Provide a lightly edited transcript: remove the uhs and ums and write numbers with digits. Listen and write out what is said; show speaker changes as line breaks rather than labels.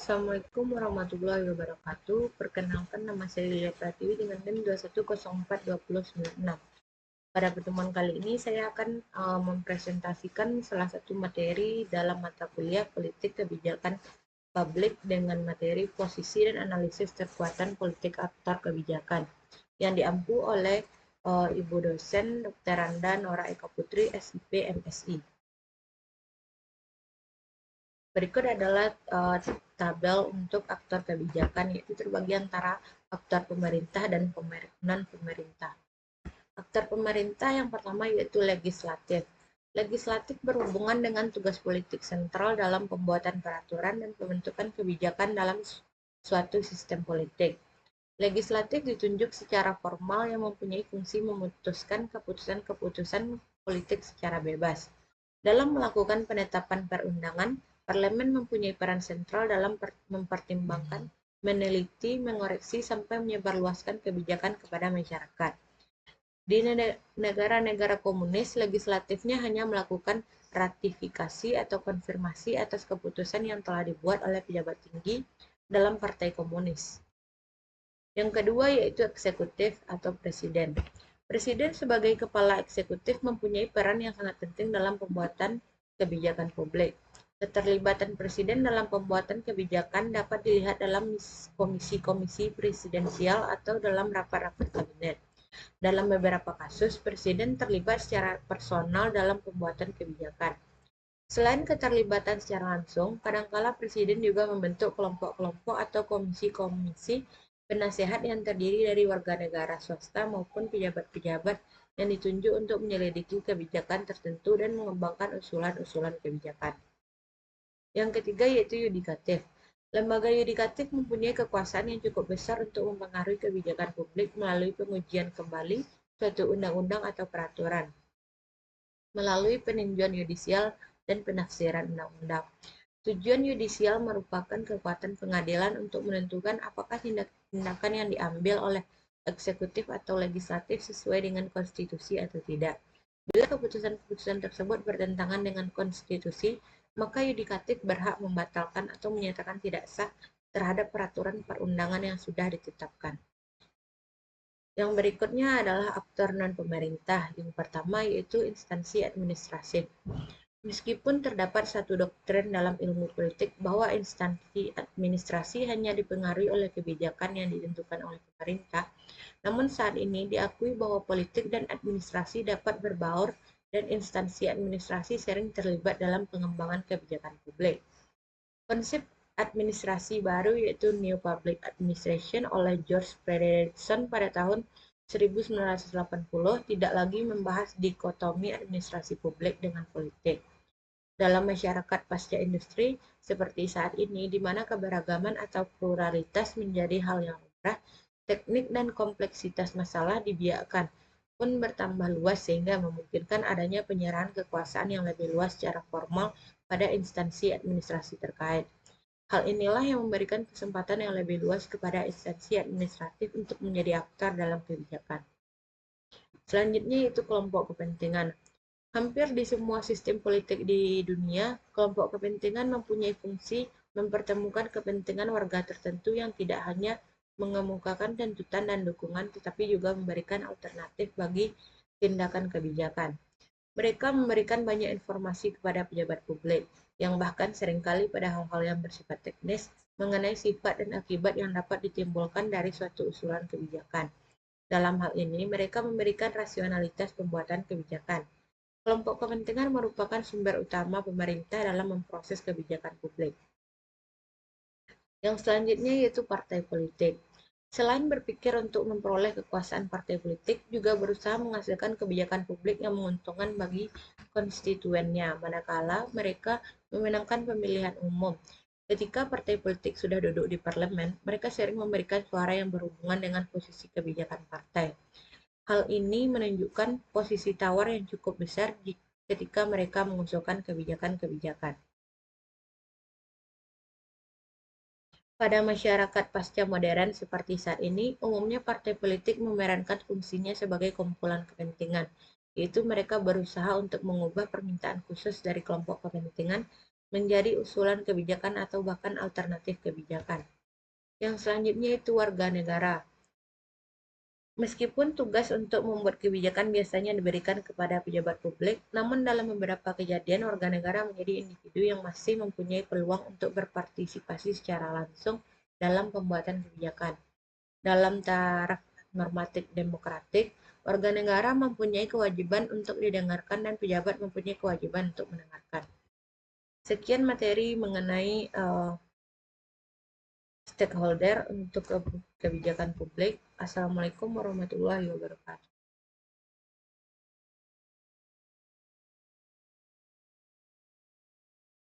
Assalamualaikum warahmatullahi wabarakatuh. Perkenalkan, nama saya Lilia Pratiwi dengan NIM 21042096. Pada pertemuan kali ini saya akan mempresentasikan salah satu materi dalam mata kuliah Politik Kebijakan Publik dengan materi posisi dan analisis kekuatan politik aktor kebijakan yang diampu oleh Ibu dosen Dr. Randa Nora Eka Putri, SIP, MSI. Berikut adalah tabel untuk aktor kebijakan, yaitu terbagi antara aktor pemerintah dan non-pemerintah. Aktor pemerintah yang pertama yaitu legislatif. Legislatif berhubungan dengan tugas politik sentral dalam pembuatan peraturan dan pembentukan kebijakan dalam suatu sistem politik. Legislatif ditunjuk secara formal yang mempunyai fungsi memutuskan keputusan-keputusan politik secara bebas. Dalam melakukan penetapan perundangan, Parlemen mempunyai peran sentral dalam mempertimbangkan, meneliti, mengoreksi, sampai menyebarluaskan kebijakan kepada masyarakat. Di negara-negara komunis, legislatifnya hanya melakukan ratifikasi atau konfirmasi atas keputusan yang telah dibuat oleh pejabat tinggi dalam partai komunis. Yang kedua yaitu eksekutif atau presiden. Presiden sebagai kepala eksekutif mempunyai peran yang sangat penting dalam pembuatan kebijakan publik. Keterlibatan presiden dalam pembuatan kebijakan dapat dilihat dalam komisi-komisi presidensial atau dalam rapat-rapat kabinet. Dalam beberapa kasus, presiden terlibat secara personal dalam pembuatan kebijakan. Selain keterlibatan secara langsung, kadangkala presiden juga membentuk kelompok-kelompok atau komisi-komisi penasehat yang terdiri dari warga negara swasta maupun pejabat-pejabat yang ditunjuk untuk menyelidiki kebijakan tertentu dan mengembangkan usulan-usulan kebijakan. Yang ketiga yaitu yudikatif. Lembaga yudikatif mempunyai kekuasaan yang cukup besar untuk mempengaruhi kebijakan publik melalui pengujian kembali suatu undang-undang atau peraturan, melalui peninjauan yudisial dan penafsiran undang-undang. Tujuan yudisial merupakan kekuatan pengadilan untuk menentukan apakah tindakan yang diambil oleh eksekutif atau legislatif sesuai dengan konstitusi atau tidak. Bila keputusan-keputusan tersebut bertentangan dengan konstitusi, maka yudikatif berhak membatalkan atau menyatakan tidak sah terhadap peraturan perundangan yang sudah ditetapkan. Yang berikutnya adalah aktor non-pemerintah. Yang pertama yaitu instansi administratif. Meskipun terdapat satu doktrin dalam ilmu politik bahwa instansi administrasi hanya dipengaruhi oleh kebijakan yang ditentukan oleh pemerintah, namun saat ini diakui bahwa politik dan administrasi dapat berbaur dan instansi administrasi sering terlibat dalam pengembangan kebijakan publik. Konsep administrasi baru yaitu New Public Administration oleh George Frederickson pada tahun 1980 tidak lagi membahas dikotomi administrasi publik dengan politik. Dalam masyarakat pasca industri seperti saat ini, di mana keberagaman atau pluralitas menjadi hal yang lumrah, teknik dan kompleksitas masalah dibiarkan pun bertambah luas sehingga memungkinkan adanya penyerahan kekuasaan yang lebih luas secara formal pada instansi administrasi terkait. Hal inilah yang memberikan kesempatan yang lebih luas kepada instansi administratif untuk menjadi aktor dalam kebijakan. Selanjutnya yaitu kelompok kepentingan. Hampir di semua sistem politik di dunia, kelompok kepentingan mempunyai fungsi mempertemukan kepentingan warga tertentu yang tidak hanya mengemukakan tuntutan dan dukungan, tetapi juga memberikan alternatif bagi tindakan kebijakan. Mereka memberikan banyak informasi kepada pejabat publik, yang bahkan seringkali pada hal-hal yang bersifat teknis mengenai sifat dan akibat yang dapat ditimbulkan dari suatu usulan kebijakan. Dalam hal ini, mereka memberikan rasionalitas pembuatan kebijakan. Kelompok kepentingan merupakan sumber utama pemerintah dalam memproses kebijakan publik. Yang selanjutnya yaitu partai politik. Selain berpikir untuk memperoleh kekuasaan, partai politik juga berusaha menghasilkan kebijakan publik yang menguntungkan bagi konstituennya, manakala mereka memenangkan pemilihan umum. Ketika partai politik sudah duduk di parlemen, mereka sering memberikan suara yang berhubungan dengan posisi kebijakan partai. Hal ini menunjukkan posisi tawar yang cukup besar ketika mereka mengusulkan kebijakan-kebijakan. Pada masyarakat pasca modern seperti saat ini, umumnya partai politik memerankan fungsinya sebagai kumpulan kepentingan, yaitu mereka berusaha untuk mengubah permintaan khusus dari kelompok kepentingan menjadi usulan kebijakan atau bahkan alternatif kebijakan. Yang selanjutnya itu warga negara. Meskipun tugas untuk membuat kebijakan biasanya diberikan kepada pejabat publik, namun dalam beberapa kejadian warga negara menjadi individu yang masih mempunyai peluang untuk berpartisipasi secara langsung dalam pembuatan kebijakan. Dalam taraf normatif demokratik, warga negara mempunyai kewajiban untuk didengarkan dan pejabat mempunyai kewajiban untuk mendengarkan. Sekian materi mengenai stakeholder untuk kebijakan publik. Assalamualaikum warahmatullahi wabarakatuh.